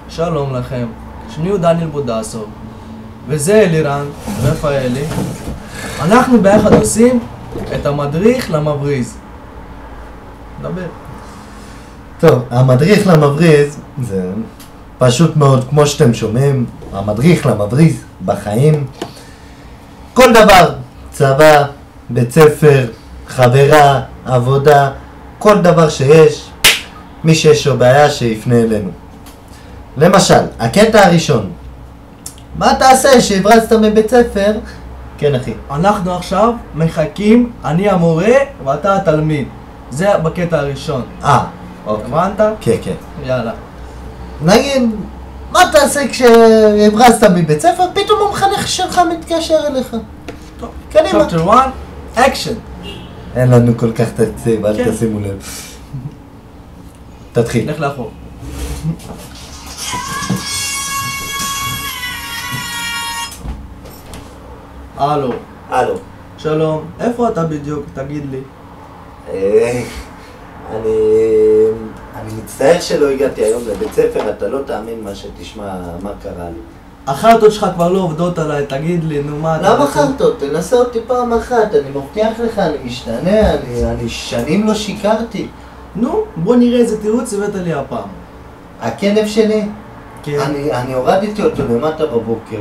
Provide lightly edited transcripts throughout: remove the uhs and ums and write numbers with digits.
שלום לכם, שמי הוא דניאל בודסוב, וזה אלירן רפאלי. אנחנו ביחד עושים את המדריך למבריז. דבר. טוב, המדריך למבריז זה פשוט מאוד, כמו שאתם שומעים, המדריך למבריז בחיים. כל דבר, צבא, בית ספר, חברה, עבודה, כל דבר שיש, מי שיש לו בעיה שיפנה אלינו. למשל, הקטע הראשון, מה תעשה שהברזת מבית ספר? כן אחי. אנחנו עכשיו מחכים, אני המורה ואתה התלמיד. זה בקטע הראשון. אוקיי. הבנת? כן, כן. יאללה. נגיד, מה תעשה כשהברזת מבית ספר? פתאום המחנך שלך מתקשר אליך. טוב. קדימה. Chapter 1, Action. אין לנו כל כך תקציב, אל כן. תשימו לב. תתחיל. לך לאחור. הלו, הלו. שלום, איפה אתה בדיוק? תגיד לי. אני מצטער שלא הגעתי היום לבית ספר, אתה לא תאמין מה שתשמע, מה קרה לי. החרטות שלך כבר לא עובדות עליי, תגיד לי, נו מה אתה... למה חרטות? תנסה אותי פעם אחת, אני מבטיח לך, אני משתנה, אני שנים לא שיקרתי. נו, בוא נראה איזה תירוץ הבאת לי הפעם. הכלב שלי, כן. אני הורדתי אותו למטה בבוקר,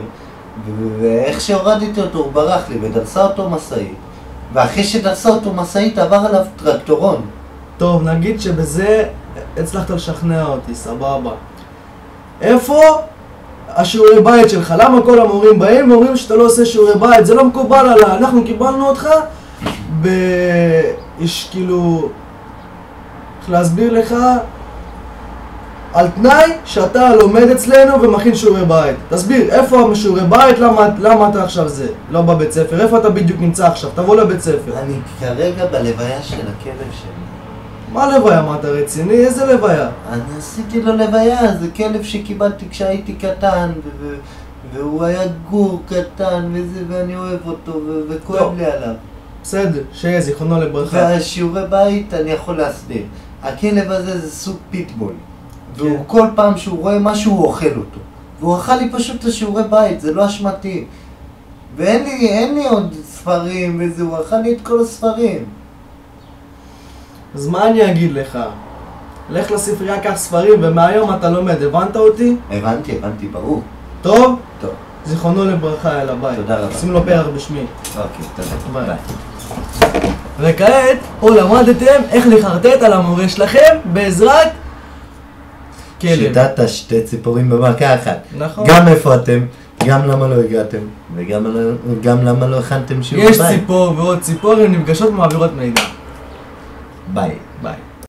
ואיך שהורדתי אותו הוא ברח לי ודרסה אותו מסעית, ואחרי שדרסה אותו מסעית עבר עליו טרקטורון. טוב, נגיד שבזה הצלחת לשכנע אותי, סבבה. איפה השיעורי בית שלך? למה כל המורים באים ואומרים שאתה לא עושה שיעורי בית? זה לא מקובל עליי, אנחנו קיבלנו אותך יש כאילו... איך להסביר לך? על תנאי שאתה לומד אצלנו ומכין שיעורי בית. תסביר, איפה השיעורי בית? למה אתה עכשיו זה? לא בבית ספר, איפה אתה בדיוק נמצא עכשיו? תבוא לבית ספר. אני כרגע בלוויה של הכלב שלי. מה לוויה? מה אתה רציני? איזה לוויה? אני עשיתי לו לוויה, זה כלב שקיבלתי כשהייתי קטן, והוא היה גור קטן וזה, ואני אוהב אותו, וכואב לי עליו. בסדר, שיהיה זיכרונו לברכה. והשיעורי בית אני יכול להסביר. הכלב הזה זה סוג פיטבול. והוא כל פעם שהוא רואה משהו הוא אוכל אותו. והוא אכל לי פשוט את השיעורי בית, זה לא אשמתי. ואין לי עוד ספרים וזה, הוא אכל לי את כל הספרים. אז מה אני אגיד לך? לך לספרייה, קח ספרים ומהיום אתה לומד, הבנת אותי? הבנתי, ברור. טוב? טוב. זיכרונו לברכה, אל הבית. תודה רבה. שים לו פרח בשמי. אוקיי, תודה. ביי. וכעת, פה למדתם איך לחרטט על המורה שלכם בעזרת כלב. שיטת שתי ציפורים במכה אחת. נכון. גם איפה אתם, גם למה לא הגעתם, וגם למה לא הכנתם שיעור בית. יש ציפור ועוד ציפור, הן נפגשות ומעבירות מידע. ביי.